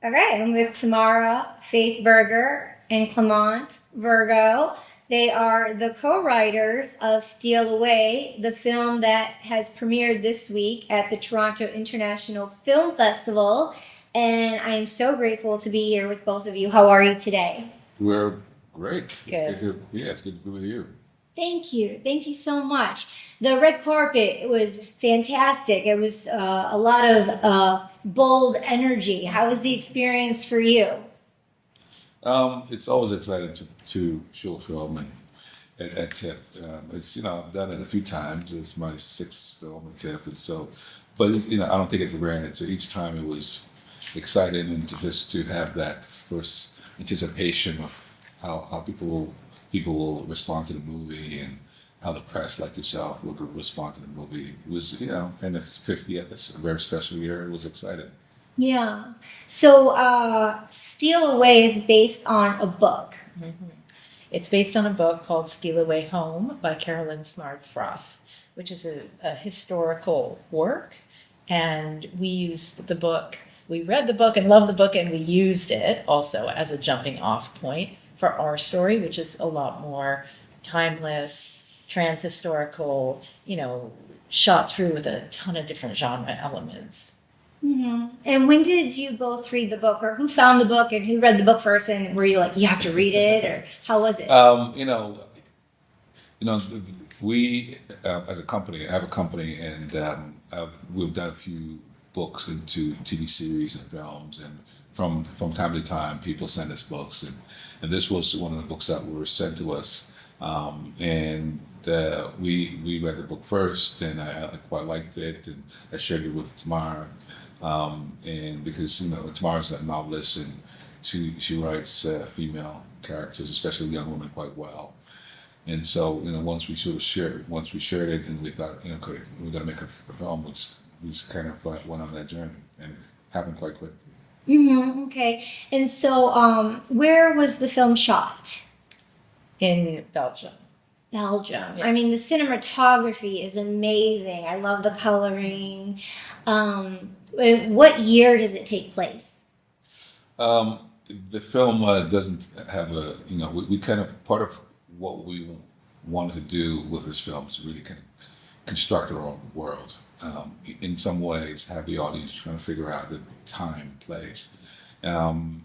Okay, I'm with Tamara Faith Berger and Clement Virgo. They are the co-writers of Steal Away, the film that has premiered this week at the Toronto International Film Festival. And I am so grateful to be here with both of you. How are you today? We're great. Good. It's good to be with you. Thank you. Thank you so much. The red carpet was fantastic. It was a lot of bold energy. How was the experience for you? It's always exciting to show a film at TIFF. I've done it a few times. It's my sixth film at TIFF, and so, but I don't take it for granted. So each time it was exciting, and to have that first anticipation of how people will respond to the movie, and how the press like yourself will respond to the movie. It was, and it's 50th. It's a very special year. It was exciting. Yeah. So Steal Away is based on a book. Mm-hmm. It's based on a book called Steal Away Home by Carolyn Smarts Frost, which is a historical work. And we used the book, we read the book and loved the book, and we used it also as a jumping off point for our story, which is a lot more timeless, trans-historical, shot through with a ton of different genre elements. Mm-hmm. And when did you both read the book, or who found the book and who read the book first? And were you like, you have to read it, or how was it? We as a company, I have a company, and we've done a few books into TV series and films, and from time to time, people send us books, and this was one of the books that were sent to us, and we read the book first, and I quite liked it, and I shared it with Tamara. And because Tamara's a novelist, and she writes female characters, especially young women, quite well. And so once we shared it, and we thought we're going to make a film, we just kind of went on that journey, and it happened quite quick. Mm-hmm. Okay. And so where was the film shot? In Belgium. Belgium. Yes. I mean, the cinematography is amazing. I love the coloring. What year does it take place? The film doesn't have we kind of, part of what we wanted to do with this film is really kind of construct our own world. In some ways, have the audience trying to figure out the time, place, and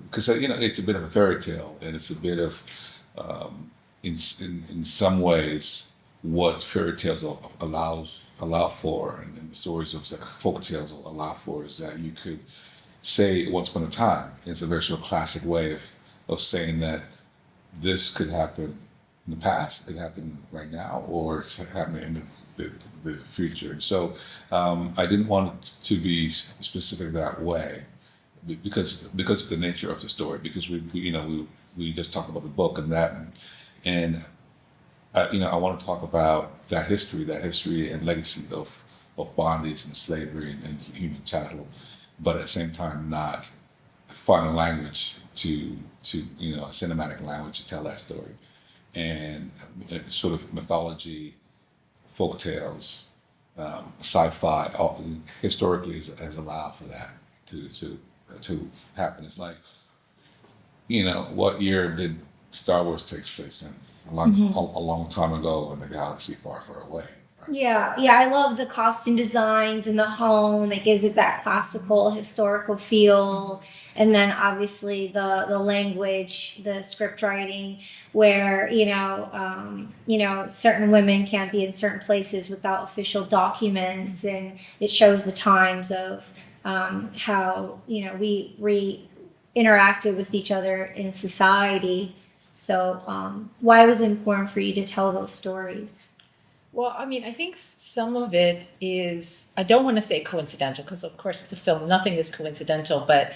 because it's a bit of a fairy tale, and it's a bit of in some ways what fairy tales allow for, and the stories of like folk tales will allow for, is that you could say once upon a time. It's a very sort of classic way of saying that this could happen in the past, it could happen right now, or it's happening in the future. So I didn't want it to be specific that way, because of the nature of the story. Because we just talked about the book and that, and I want to talk about that history and legacy of bondage and slavery and human chattel, but at the same time not find a language to a cinematic language to tell that story, and sort of mythology, folk tales, sci-fi, historically has allowed for that to happen. It's like, what year did Star Wars take place in? A long time ago, in a galaxy far, far away. Right? Yeah, I love the costume designs and the home. It gives it that classical, historical feel. And then obviously the language, the script writing, where certain women can't be in certain places without official documents, and it shows the times of how we interacted with each other in society. So why was it important for you to tell those stories? Well, I mean, I think some of it is, I don't want to say coincidental, because of course it's a film, nothing is coincidental, but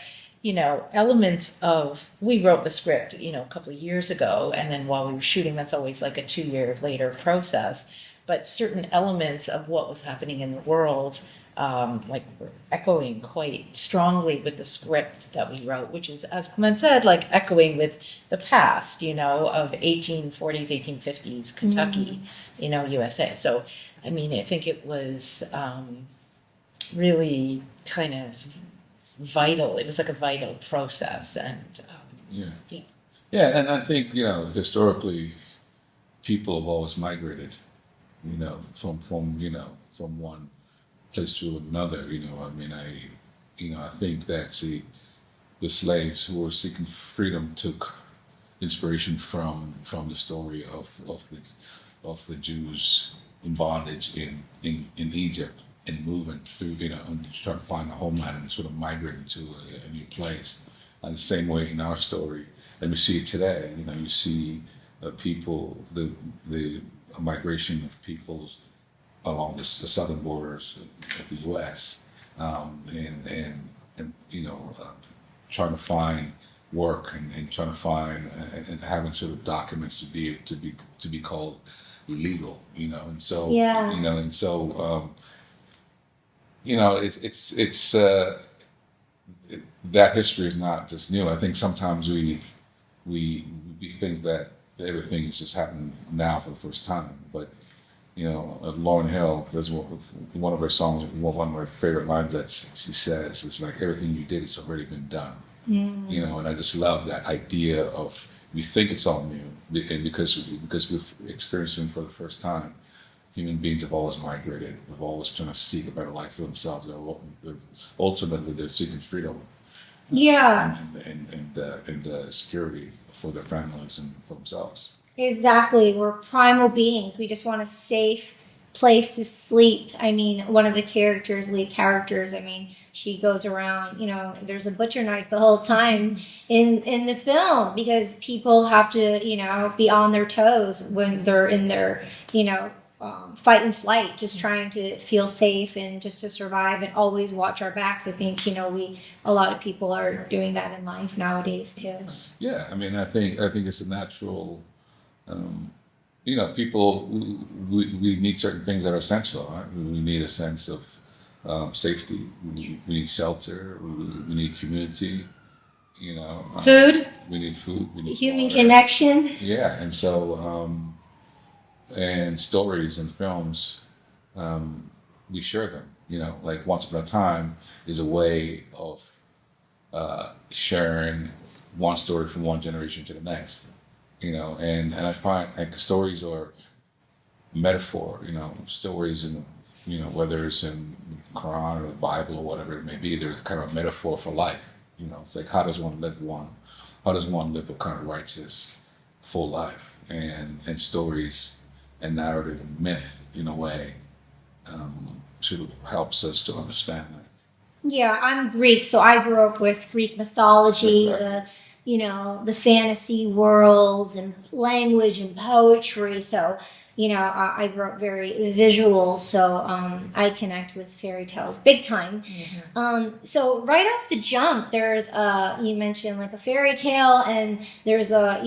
elements of, we wrote the script, a couple of years ago, and then while we were shooting, that's always like a 2-year later process. But certain elements of what was happening in the world, were echoing quite strongly with the script that we wrote, which is, as Clement said, like echoing with the past, of 1840s, 1850s Kentucky, USA. So, I mean, I think it was really kind of vital. It was like a vital process, and Yeah. Yeah. Yeah, and I think, historically, people have always migrated, from one place to another. I mean, I think that the slaves who were seeking freedom took inspiration from the story of the Jews in bondage in Egypt and moving through, and trying to find a homeland and sort of migrating to a new place. And the same way in our story, and we see it today. You see people, the migration of peoples along the southern borders of the U.S. And trying to find work and trying to find and having sort of documents to be called legal. And so Yeah. It's that history is not just new. I think sometimes we think that everything is just happening now for the first time, but Lauryn Hill, there's one of her songs, one of my favorite lines that she says is like, everything you did has already been done. And I just love that idea of, we think it's all new, and because we've experienced it for the first time. Human beings have always migrated. They've always trying to seek a better life for themselves. Ultimately, they're seeking freedom. Yeah. And security for their families and for themselves. Exactly. We're primal beings. We just want a safe place to sleep. I mean, one of the lead characters, I mean, she goes around, there's a butcher knife the whole time in the film, because people have to, be on their toes when they're in their, fight and flight, just trying to feel safe and just to survive and always watch our backs. I think, a lot of people are doing that in life nowadays too. Yeah. I mean, I think it's a natural, people, we need certain things that are essential, right? We need a sense of safety. We need shelter. We need community. Food. We need food. We need Human water. connection. Yeah, and so and stories and films, we share them. Like Once Upon a Time is a way of sharing one story from one generation to the next. And I find like stories are metaphor. Stories in whether it's in the Quran or the Bible or whatever it may be, there's kind of a metaphor for life. It's like, how does one live a kind of righteous, full life? And stories and narrative and myth, in a way, sort of helps us to understand that. Yeah, I'm Greek, so I grew up with Greek mythology, Exactly. the fantasy worlds and language and poetry. So, I grew up very visual, so I connect with fairy tales big time. So right off the jump, there's you mentioned like a fairy tale, and there's a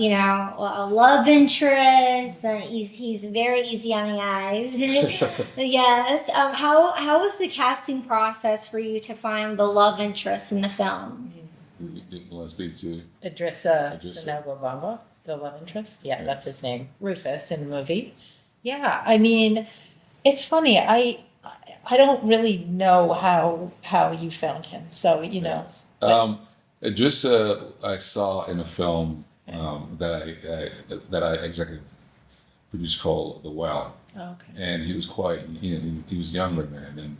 love interest. He's very easy on the eyes. Yes. How was the casting process for you to find the love interest in the film? You want to speak to Idrissa Idrissa. Senogobamba, the love interest. Yeah, that's his name, Rufus, in the movie. Yeah, I mean, it's funny. I don't really know how you found him. So Idrissa, I saw in a film that I executive produced called The Well, Oh, okay. and he was quite, he was younger then,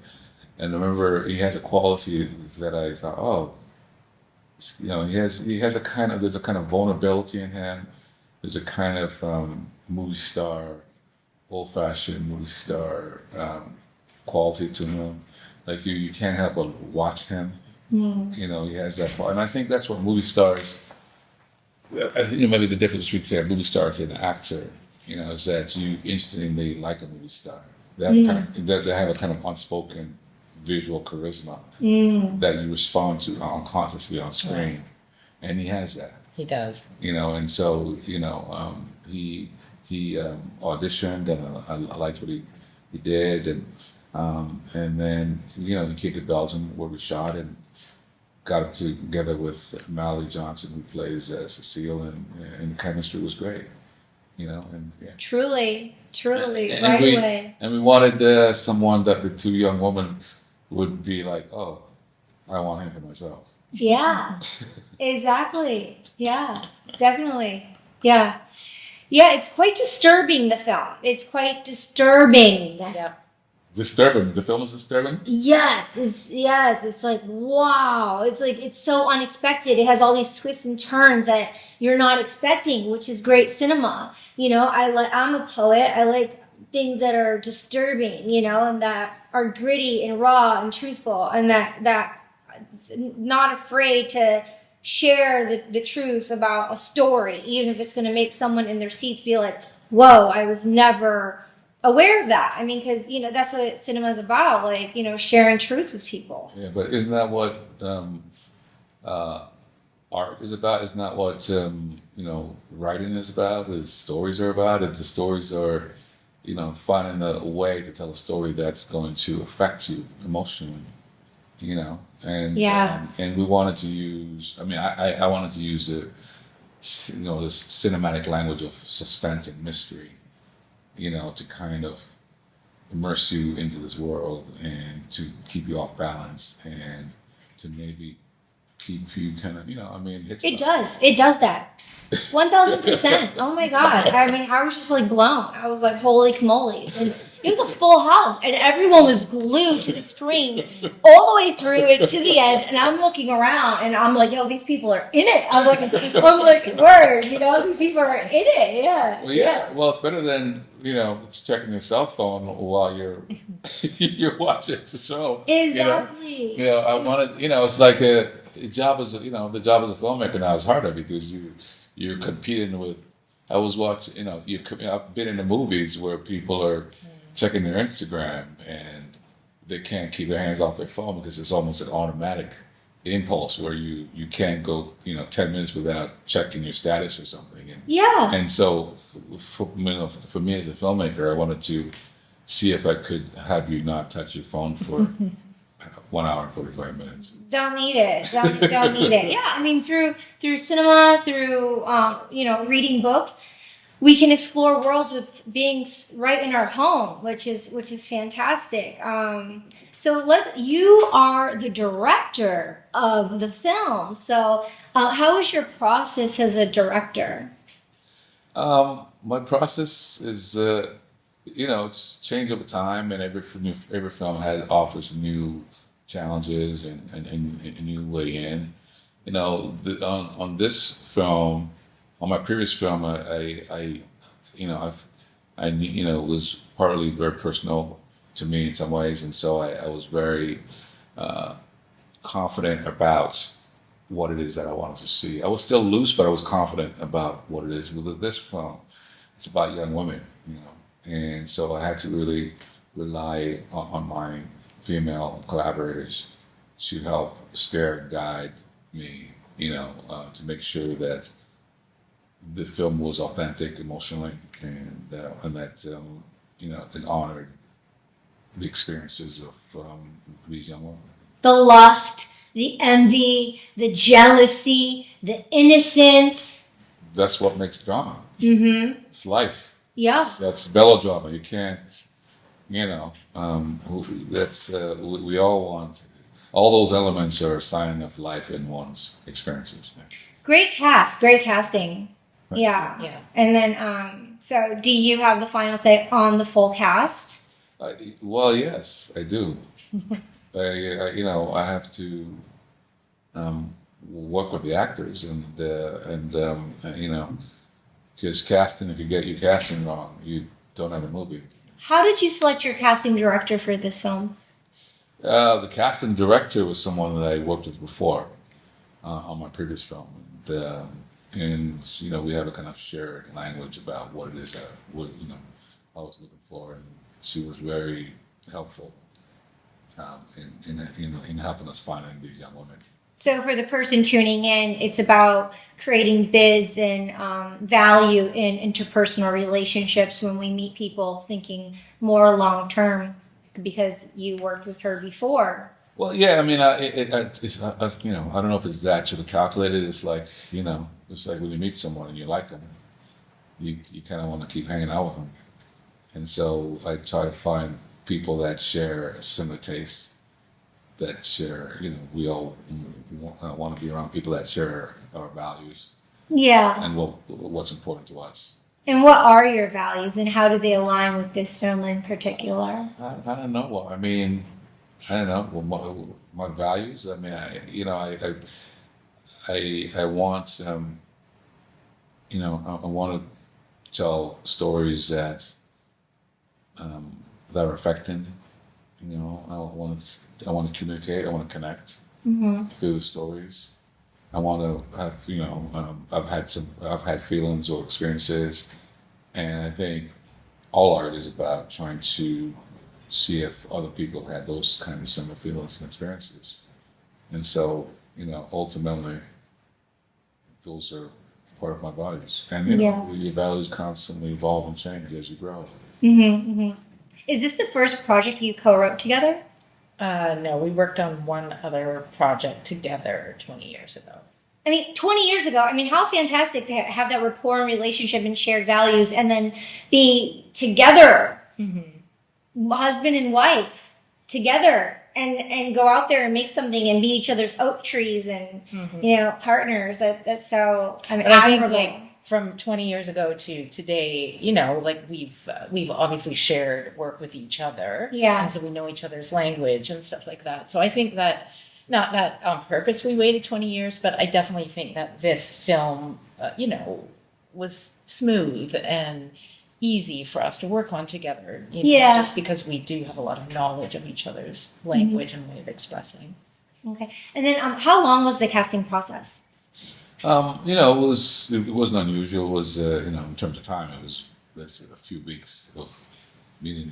and I remember he has a quality that I thought, oh, he has a kind of, there's a kind of vulnerability in him. There's a kind of movie star, old-fashioned movie star quality to him. Like you can't help but watch him. He has that part, and I think that's what movie stars. I think maybe the difference between say a movie star and an actor, is that you instantly like a movie star. They have a kind of unspoken visual charisma that you respond to unconsciously on screen, and he has that. He does. And so he auditioned, and I liked what he did, and then he came to Belgium where we shot and got together with Mallori Johnson, who plays Cecile, and the chemistry was great. And yeah. Truly, And right we, away. And we wanted someone that the two young women would be like, oh, I want him for myself. Yeah, exactly. Yeah, definitely. Yeah. Yeah, it's quite disturbing, the film. It's quite disturbing. Yeah. Disturbing. The film is disturbing? It's like wow. It's like it's so unexpected. It has all these twists and turns that you're not expecting, which is great cinema. I'm a poet. I like things that are disturbing, and that are gritty and raw and truthful, and that not afraid to share the truth about a story, even if it's going to make someone in their seats be like, whoa, I was never aware of that. I mean, because, that's what cinema is about, like, sharing truth with people. Yeah, but isn't that what art is about? Isn't that what, writing is about? Is stories are about? If the stories are, finding a way to tell a story that's going to affect you emotionally, and Yeah. and we wanted to use. I mean, I wanted to use the cinematic language of suspense and mystery, to kind of immerse you into this world and to keep you off balance and to maybe keep you kind of, It does that. 1000%. Oh my God. I mean, I was just like blown. I was like, holy camolies. And it was a full house, and everyone was glued to the screen all the way through it to the end. And I'm looking around, and I'm like, yo, these people are in it. I'm like, word, these people are in it. Yeah. Well, yeah. Well, it's better than checking your cell phone while you're you're watching the show. Exactly. I wanted. It's like the job as a filmmaker now is harder because you're competing with. I was watching. I've been in the movies where people are checking their Instagram and they can't keep their hands off their phone because it's almost an automatic impulse where you can't go 10 minutes without checking your status or something. And so for me as a filmmaker, I wanted to see if I could have you not touch your phone for 1 hour and 45 minutes. Don't need it. Don't need it. Yeah, I mean, through cinema, through reading books, we can explore worlds with being right in our home, which is fantastic. So you are the director of the film. So how is your process as a director? My process is, it's changed over time, and every film offers new challenges and a new way in. On this film, on my previous film, it was partly very personal to me in some ways, and so I was very confident about what it is that I wanted to see. I was still loose, but I was confident about what it is. With this film, it's about young women, and so I had to really rely on my female collaborators to help steer and guide me, to make sure that the film was authentic emotionally and that it honored the experiences of these young women. The lust, the envy, the jealousy, the innocence. That's what makes drama. Mm-hmm. It's life. Yeah. That's melodrama. You can't, that's we all want. All those elements are a sign of life in one's experiences. Great casting. Right. Yeah. And then, so do you have the final say on the full cast? Well, yes, I do. I have to work with the actors and because casting, if you get your casting wrong, you don't have a movie. How did you select your casting director for this film? The casting director was someone that I worked with before on my previous film, and we have a kind of shared language about what it is that I was looking for, and she was very helpful in helping us find these young women. So for the person tuning in, it's about creating bids and value in interpersonal relationships when we meet people thinking more long term, because you worked with her before. Well, yeah, I mean, it's I don't know if it's that sort of calculated. It's like, it's like when you meet someone and you like them, you kind of want to keep hanging out with them. And so I try to find people that share a similar taste that share, we all want to be around people that share our values Yeah. and what's important to us. And what are your values, and how do they align with this film in particular? I don't know. I mean, I don't know. Well, my values. I mean, I want, I want to tell stories that that are affecting. I want to communicate. I want to connect through the stories. I want to have, I've had feelings or experiences, and I think all art is about trying to see if other people have had those kind of similar feelings and experiences. And so, ultimately, those are part of my values. And, your values constantly evolve and change as you grow. Is this the first project you co-wrote together? No, we worked on one other project together 20 years ago. I mean, 20 years ago, how fantastic to have that rapport and relationship and shared values, and then be together, husband and wife, together, and go out there and make something and be each other's oak trees and, partners. That's so, I admirable. think from 20 years ago to today, we've obviously shared work with each other. Yeah. And so we know each other's language and stuff like that. So I think that, not that on purpose we waited 20 years, but I definitely think that this film, was smooth and easy for us to work on together. Just because we do have a lot of knowledge of each other's language and way of expressing. Okay. And then how long was the casting process? It wasn't unusual. It was, in terms of time, it was, let's say, a few weeks of meeting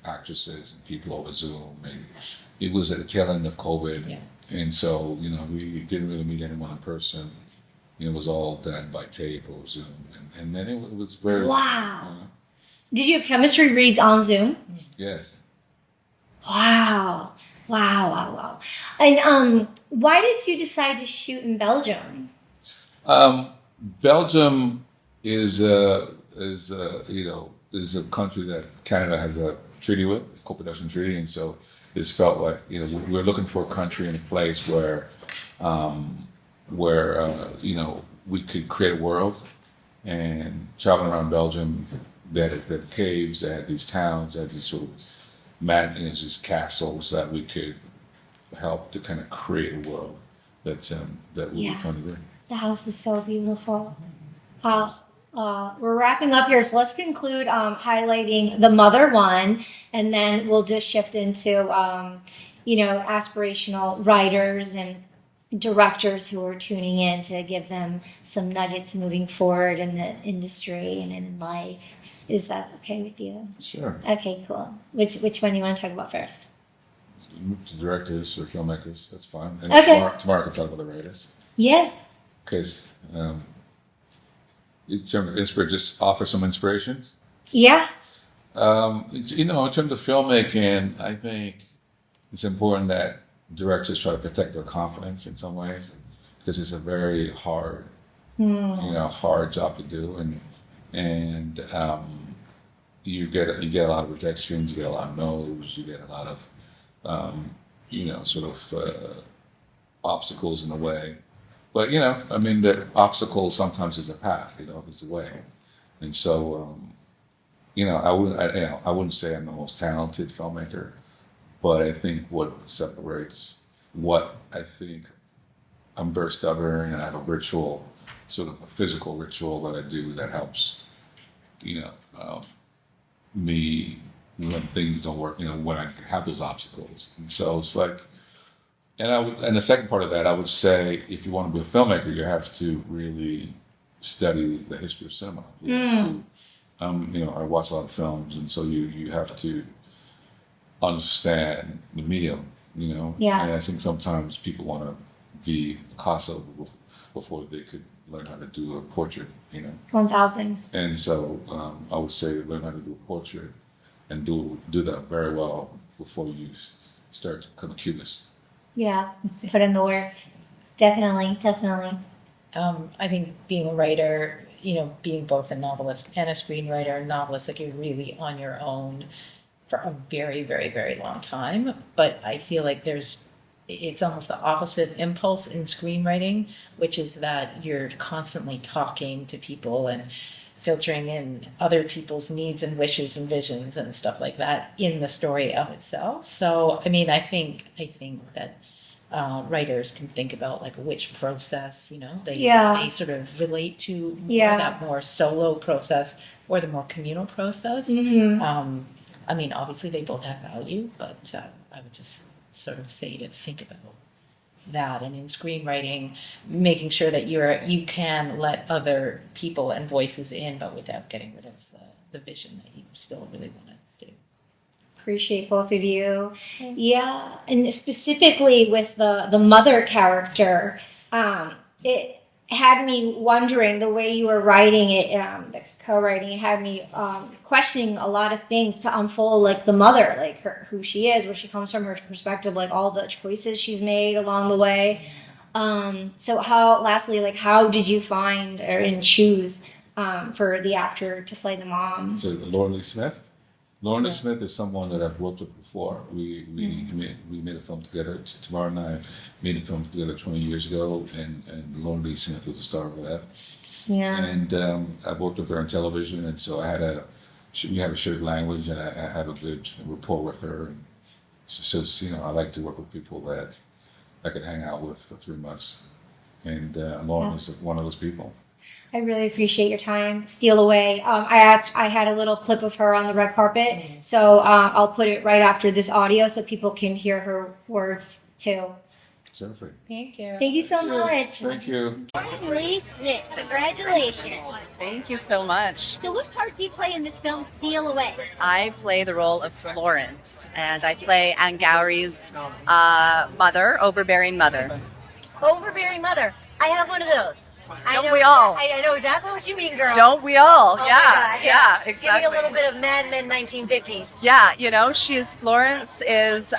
actresses and people over Zoom. And it was at the tail end of COVID. Yeah. And so, we didn't really meet anyone in person. It was all done by tape or Zoom. And then it was very... Wow. Did you have chemistry reads on Zoom? Yes. Wow. And why did you decide to shoot in Belgium? Belgium is a country that Canada has a treaty with, a co-production treaty, and so it's felt like we're looking for a country and a place where we could create a world. And traveling around Belgium, that caves, that had these towns, that had these sort of these castles that we could help to kind of create a world that we were trying to do. The house is so beautiful. We're wrapping up here, so let's conclude highlighting the mother one, and then we'll just shift into aspirational writers and directors who are tuning in to give them some nuggets moving forward in the industry and in life. Is that okay with you? Sure. Okay, cool. Which one do you want to talk about first? Directors or filmmakers, that's fine. And Okay. Tomorrow can talk about the writers. Yeah. Because in terms of just offer some inspirations. Yeah. In terms of filmmaking, I think it's important that directors try to protect their confidence in some ways, because it's a very hard, hard job to do, and you get a lot of rejections, you get a lot of no's, you get a lot of obstacles in the way. But the obstacle sometimes is a path, is the way, and so I wouldn't say I'm the most talented filmmaker. But I think what separates I think I'm very stubborn, and I have a ritual, sort of a physical ritual that I do that helps, me when things don't work, when I have those obstacles. And so it's like, and the second part of that, I would say, if you want to be a filmmaker, you have to really study the history of cinema. You have to, I watch a lot of films, and so you have to understand the medium, Yeah. And I think sometimes people want to be Picasso before they could learn how to do a portrait, 1,000. And so I would say learn how to do a portrait and do that very well before you start to become a cubist. Yeah. Put in the work. Definitely. I think being a writer, being both a novelist and a screenwriter, like you're really on your own for a very, very, very long time. But I feel like there's it's almost the opposite impulse in screenwriting, which is that you're constantly talking to people and filtering in other people's needs and wishes and visions and stuff like that in the story of itself. So, I mean, I think that writers can think about like which process, they sort of relate to more, that more solo process or the more communal process. I mean, obviously they both have value, but I would just sort of say to think about that, and in screenwriting, making sure that you can let other people and voices in, but without getting rid of the vision that you still really want to do. Appreciate both of you. Yeah, and specifically with the mother character, it had me wondering the way you were writing it, the co-writing, it had me questioning a lot of things to unfold, like the mother, like who she is, where she comes from, her perspective, like all the choices she's made along the way. So how did you find and choose for the actor to play the mom? So Lauren Smith. Lauren Smith is someone that I've worked with before. We made a film together. Tamara and I made a film together 20 years ago, and Lauren Smith was the star of that. Yeah. And I've worked with her on television, and so we have a shared language, and I have a good rapport with her. And so I like to work with people that I could hang out with for 3 months, and Lauren is one of those people. I really appreciate your time. Steal Away. I had a little clip of her on the red carpet, so I'll put it right after this audio so people can hear her words too. Terrific. Thank you. Thank you so much. Thank you. Lee Smith, congratulations. Thank you so much. So what part do you play in this film, Steal Away? I play the role of Florence, and I play Angourie's mother, overbearing mother. Overbearing mother. I have one of those. Don't we all? I know exactly what you mean, girl. Don't we all? Oh my Yeah, God, yeah, exactly. Give me a little bit of Mad Men 1950s. Yeah, Florence is,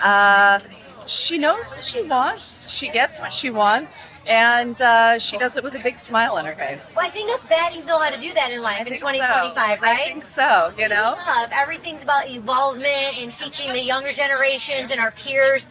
she knows what she wants, she gets what she wants, and she does it with a big smile on her face. Well, I think us baddies know how to do that in life in 2025, right? I think so, Love. Everything's about evolvement and teaching the younger generations and our peers,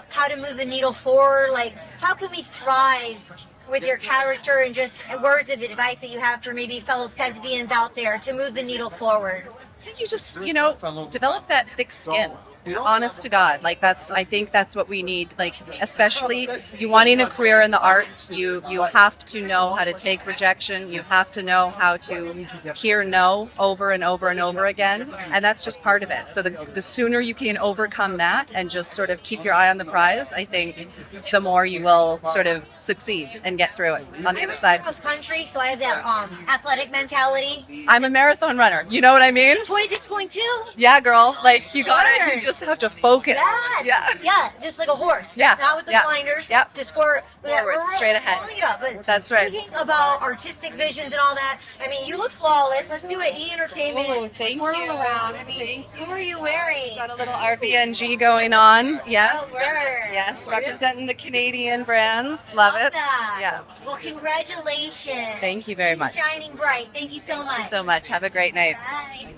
how to move the needle forward. Like, how can we thrive with your character and just words of advice that you have for maybe fellow thespians out there to move the needle forward? I think you just, develop that thick skin. Honest to God, I think that's what we need. Like, especially you wanting a career in the arts, you have to know how to take rejection. You have to know how to hear no over and over and over again, and that's just part of it. So the sooner you can overcome that and just sort of keep your eye on the prize, I think the more you will sort of succeed and get through it on the other side. Cross country, so I have that athletic mentality. I'm a marathon runner. You know what I mean? 26.2. Yeah, girl. Like you got it. You just have to focus. Yes. Yeah, just like a horse. Yeah. Not with the blinders. Yep. Just forward, straight ahead. But that's right. Speaking about artistic visions and all that, I mean, you look flawless. Let's do it. E-entertainment. Oh, thank Twirl you. around. I mean, who are you wearing? Got a little RVNG going on. Yes. Oh, word. Yes. Representing the Canadian brands. Love it. That. Yeah. Well, congratulations. Thank you very much. Shining bright. Thank you so much. So much. Have a great night. Bye.